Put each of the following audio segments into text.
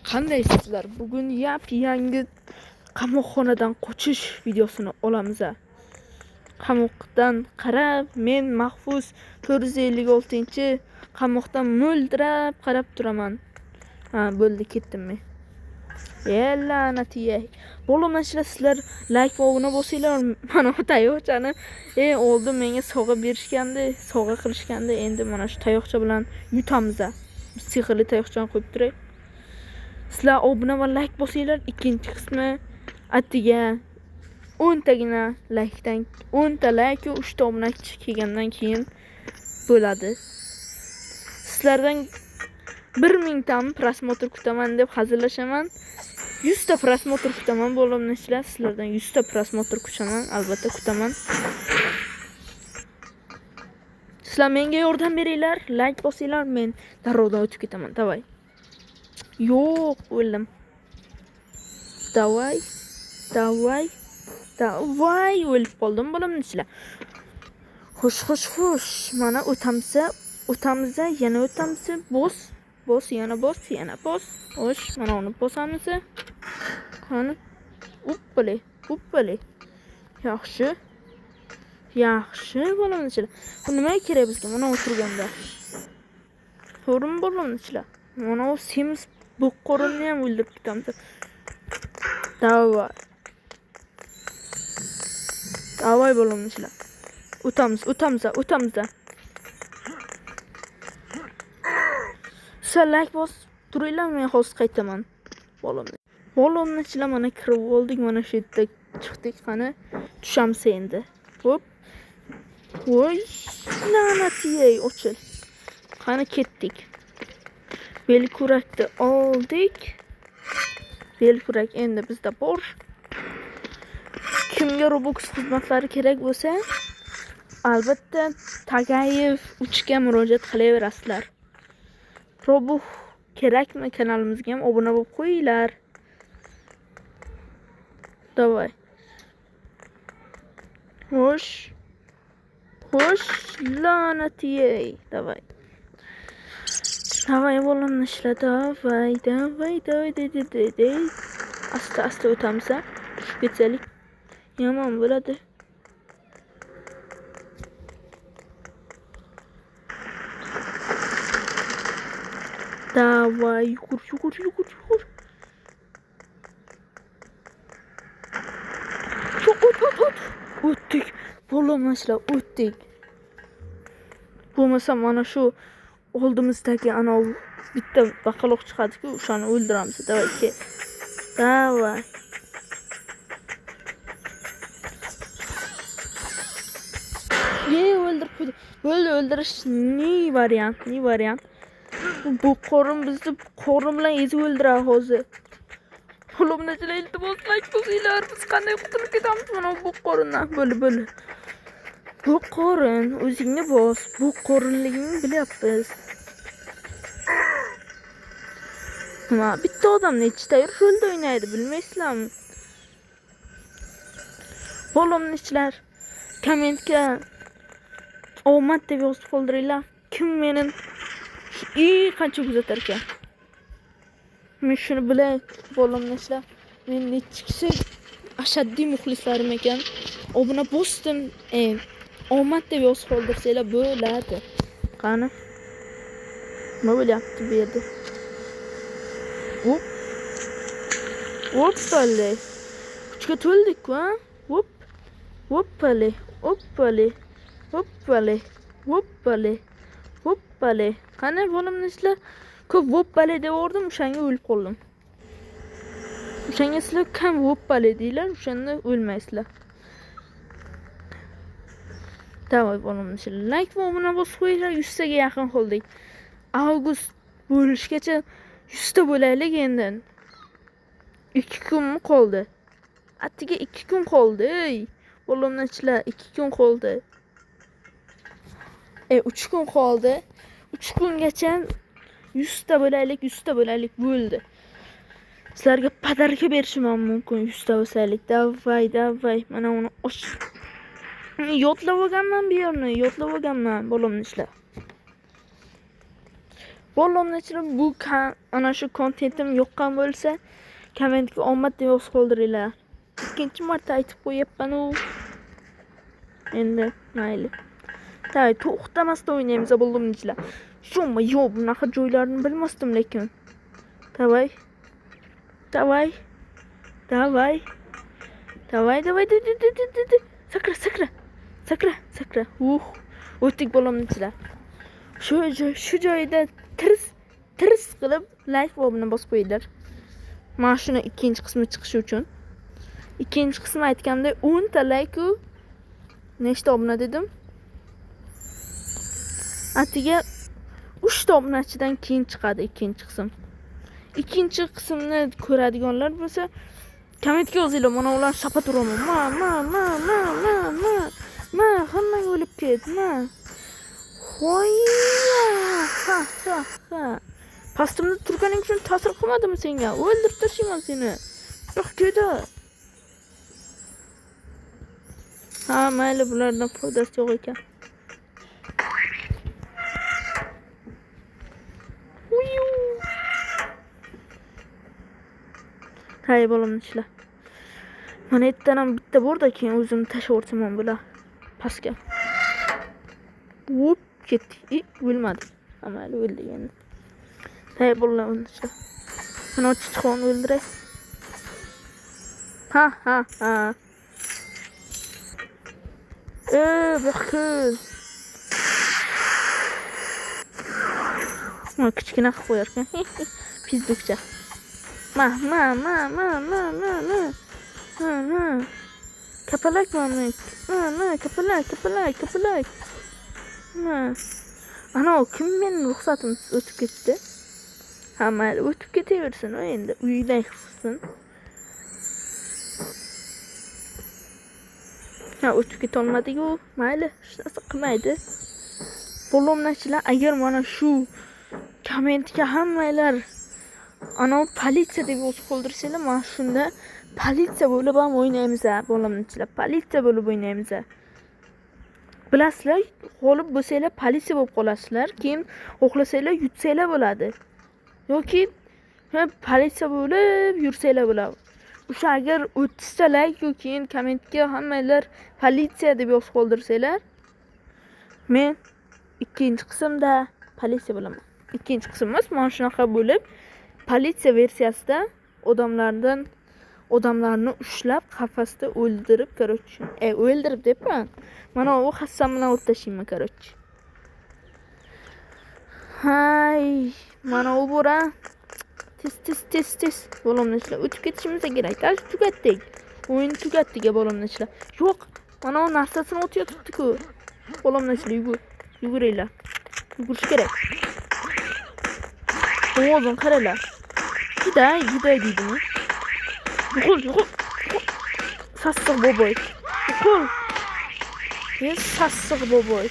Qandaysizlar? Bugun yangi qamoqxonadan qochish videosini olamiz. Qamoqdan qarab, men Mahfuz 456 qamoqdan mo'ldirab qarab turaman. Ha, bo'ldi, ketdim men. La'natiyay. Bo'lmasizlar, sizlar like va obuna bo'lsanglar, mana bu tayoqchani oldin menga sovg'a berishgandi, sovg'a qilishgandi. Endi mana shu tayoqcha bilan yutamiz. Sehrli tayoqchani qo'yib turay. Sizlar obuna va like bo'lsanglar, ikkinchi qismi atiga 10 tagina likedan 10 ta like va 3 ta obunachi kelgandan keyin bo'ladi. Sizlardan 1000 ta prosmotr kutaman deb hazillashaman. 100 ta prosmotr kutaman bo'limchilar. Sizlardan 100 ta prosmotr kutaman, albatta kutaman. Sizlar menga yordam beringlar, like bosinglar, men darrovdan o'tib ketaman. Davay. Yo'q, o'ldim. Davay. O'lib qoldim bo'limchilar. Xush. Mana o'tamiz, yana o'tamiz. Bos, yana bos. Xo'sh, mana uni bosamiz. Qani. Uppali. Yaxshi bo'limchilar. Bu nima kerak bizga? Mana o'tirganda. To'g'rimi bo'limchilar? Mana o Sims bu qo'rinni ham o'ldirib ketamiz. Davay bo'limchilar. O'tamiz. Sizlar like bos turinglar, men hozir qaytaman. Bo'limchilar, mana kirib oldik, mana shu yerda chiqdik. Qani tushamiz endi. Hop. Voy, la'natiyay, ochil. Qani ketdik. Belkurakni oldik. Belkurak endi bizda bor. Kimga Robux xizmatlari kerak bo'lsa, albatta Tagayev 3 ga murojaat qilaverasizlar. Robux kerakmi, kanalimizga ham obuna bo'lib qo'yinglar. Davay. Xo'sh, la'natiyay. Davay bo'limni ishla. Davay. Asta o'tamiz. Tushib ketsalik yomon bo'ladi. Davay, yugur. O'tdik. Bo'limchilar, o'tdik. Bo'lmasa mana shu oldimizdagi ana bitta baqaloq chiqadi-ku, o'shani o'ldiramiz. Davay. O'ldirib qo'ydik. Bo'ldi, o'ldirish ne variant. Bu qo'rim bizni qo'rim bilan ezib o'ldiradi hozir. Bo'limchilar, iltimos like bosinglar. Biz qanday qutulib ketamiz mana bu qo'rindan? Bo'ldi. Bu qo'rin, o'zingni bos. Bu qo'rinligingni bilyapmiz. Nima, bitta odam nechta rolda o'ynaydi, bilmaysizlarmi? Bo'limchilar, kommentga omad deb yozib qoldiringlar. Kim meni qancha kuzatar ekan? Men shuni bilay, bo'limchilar. Men necha kishi ashaddiy muxlislarim ekan. Obuna bosdim. Omad deb yozib qoldirsanglar bo'ladi. Qani. Nima bo'lyapti bu yerda? Hoppale. Kuchga to'ldik-ku, ha? Hoppale. Qani bo'limchilar? Ko'p hoppale deb o'rdim, o'shanga o'lib qoldim. O'shanga sizlar kam hoppale deylar, o'shanda o'lmaysizlar. Davay bo'limchilar. Like va obuna bosib qo'yinglar, 100 taga yaqin qoldik. Avgust bo'lishgacha 100 ta bo'laylik endi. 2 kunmi qoldi? Atiga 2 kun qoldi. Bo'limchilar, 2 kun qoldi. 3 kun qoldi. 3 kungacha 100 ta bo'laylik bo'ldi. Sizlarga podarka berishim mumkin 100 ta bo'lsaylik. Davay. Mana uni yodlab olganman bu yerni, bo'limchilar. Bo'loqchilar bu ana shu kontentim yoqqan bo'lsa, kommentga omad deb yoz qoldiringlar. Ikkinchi marta aytib qo'yapman u. Endi mayli. Davay, to'xtamasdan o'ynaymiz bo'loqchilar. Shunma yo'q, bunaqa joylarni bilmasdim lekin. Davay. Davay. Davay. Davay, davay, sakra, sakra. Sakra, sakra. O'tdik bo'loqchilar. Shu joyda tirs qilib like bobini bosib qo'yinglar. Mana shuni ikkinchi qismi chiqishi uchun. Ikkinchi qismi aytganda 10 ta like u nechta obuna dedim? Atiga 3 ta obunachidan keyin chiqadi ikkinchi qism. Ikkinchi qismni ko'radiganlar bo'lsa, kommentga yozinglar. Mana ular shapa turaman. Ma, hammang o'lib ket. Hoya. Ha. Pastimda turganing uchun ta'sir qilmadimi senga? O'ldirib tashlayman seni. Yo'q, keda. Ha, mayli, bulardan foydasi yo'q ekan. Hay bo'limchilar. Mana yerdan ham bitta borda, keyin o'zimni tashlab o'tsaman bular pastga. Vup ketdi. O'lmadi. Amali o'ldi endi. Hay bo'limchilar. Mana chiqon o'ldiray. Ha. Bakın. Ma kichkina qilib qo'yarkan. Pizdukcha. Ma. Kapalak mana. Kapalak. Ana kim mening ruxsatimsiz o'tib ketdi? Ha, mayli, o'tib ketaversin u endi. Uyida qilsin. Ha, o'tib keta olmadi-ku. Mayli, hech narsa qilmaydi. Bo'loqchilar, agar mana shu kommentga hammanglar ana politsiya deb yo'q qoldirsanglar, mana shunda politsiya bo'lib ham o'ynaymiz, bo'loqchilar. Politsiya bo'lib o'ynaymiz. Bilasizlar, g'olib bo'lsanglar politsiya bo'lib qolasizlar, keyin xohlasanglar yutsanglar bo'ladi. Yoki politsiya bo'lib yursanglar bo'ladi. O'sha agar 30 ta like yoki keyin kommentga hammanglar politsiya deb yoz qoldirsanglar, men ikkinchi qismda politsiya bo'laman. Ikkinchi qism emas, mana shunaqa bo'lib, politsiya versiyasida odamlarni ushlab, qafasda o'ldirib, o'ldirib debman. Mana u hassam bilan o'rtashayman, Hay, mana u bora. Tez. Bo'loqchilar, o'tib ketishimiz kerak. Hozir tugatdik. O'yinni tugatdik, bo'loqchilar. Yo'q, mana u narsasini o'tayotibdi-ku. Bo'loqchilar, yuguringlar. Yugurish kerak. O'zing qaranglar. Giday deydimi? Yuqul. Sassiq boboy. Yuqul. Men sassiq boboy.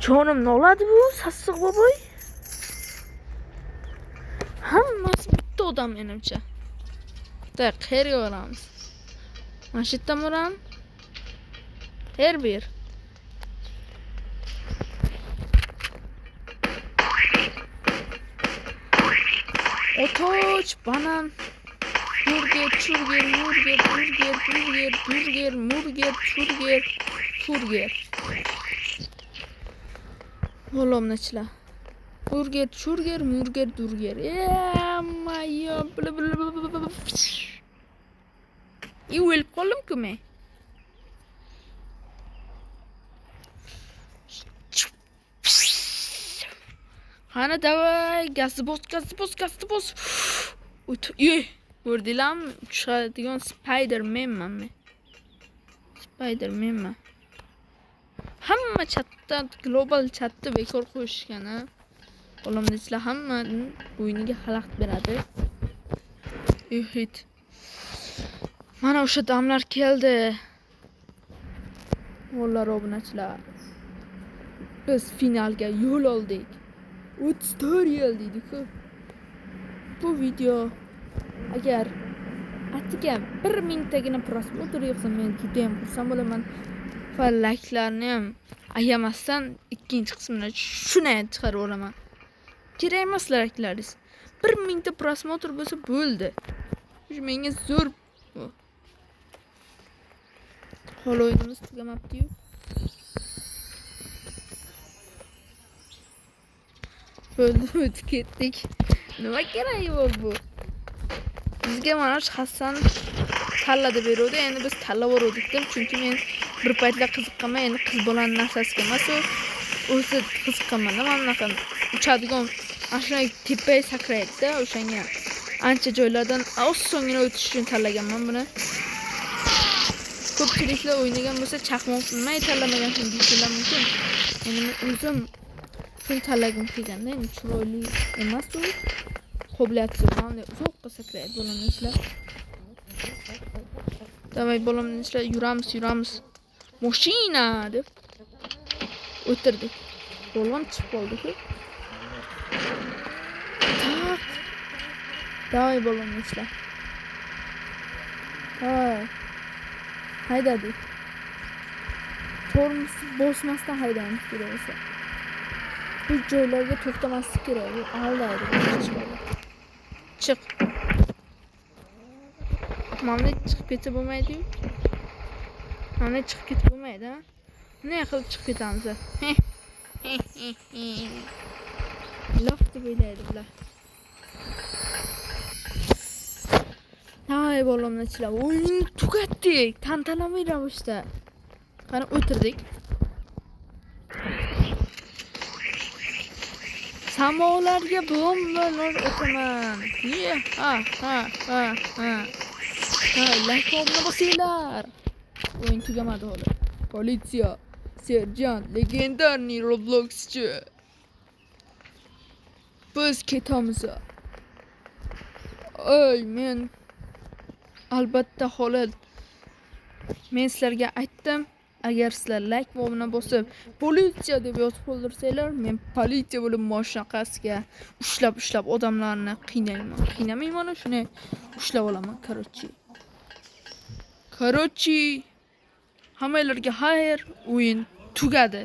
Jonimni oladi bu sassiq boboy. Hammasi bitta odam menimcha. Bitta qayerga boramiz? Mana shu yerdan boramiz. Her bir. Otoç, banan. Burger, çurger. Bo'loqchilar. Burger, churger, durger. Amma yo, o'lib qoldim-ku men. Qani davay, gazni bos. Ko'rdinglarmi? Uchadigan Spider-Manman men. Hamma chatda, global chatda bekor qo'yishgan, ha. Bo'loqchilar hammaning bo'yniga xalaqit beradi. Hit. Mana o'sha damlar keldi. O'g'illar, obunachilar. Biz finalga yo'l oldik. 34 yil deydi-ku. Bu video agar atiga 1000 tagina prosmotr yig'sa, men juda ham xursand bo'laman. Va like'larni ham ayamasdan ikkinchi qismini shuni chiqarib olaman. kerak emas like'laringiz. 1000 ta prosmotr bo'lsa bo'ldi. Shu menga zo'r bu. Hol o'yinimiz tugamabdi-yu. Bo'ldi, o'tib ketdik. Nima keragi bor bu? Bizga mana shu Hassan tanlab beruvdi. Endi biz tanlab o'rdik-da, chunki men bir paytlar qiziqqanman, endi qiz bolaning narsasiga emas u. O'zi qiziqqanman, mana bunaqa uchadigan ashunday tepaga sakraydi-da, o'shanga ancha joylardan osongina o'tish uchun tanlaganman buni. Ko'pchiliklar o'ynagan bo'lsa chaqmoq nima tanlamagan deyishlar mumkin. Endi men o'zim shuni tanlagim kelganda, endi chiroyli emas u. Qobiliyati mana uzoqqa sakraydi bo'lamizlar. Davay bo'lamizlar, yuramiz. Mashina deb o'tirdik. Bo'lam chiqib qoldi-ku. Tak. Davay bo'lamizlar. Haydadik. Tormoz bosmasdan haydaymiz kerak. Bu joylarga to'xtamaslik kerak. Bu aldaydi. Chiq. Mana chiqib ketsa bo'lmaydi-yu. Mana chiqib ketib bo'lmaydi-a? Nima qilib chiqib ketamiz? Lof deb o'ylaydi bular. Hay bo'lamchilar. O'yin tugatdik. Tantanali ravishda. Qani o'tirdik. Samolarga bombalar o'taman. Ha. Like-ni bosinglar. O'yin tugamadi hali. Politsiya, serjant, legendarniy Robloxchi. Biz ketamiz. Ey, men albatta holat. Men sizlarga aytdim, agar sizlar like va obuna bosib, politsiya deb yozib qoldirsanglar, men politsiya bo'lib mashinaqasiga ushlab odamlarni qiynamayman, shuni ushlab olaman, Короче, hammalarga xayr, o'yin tugadi.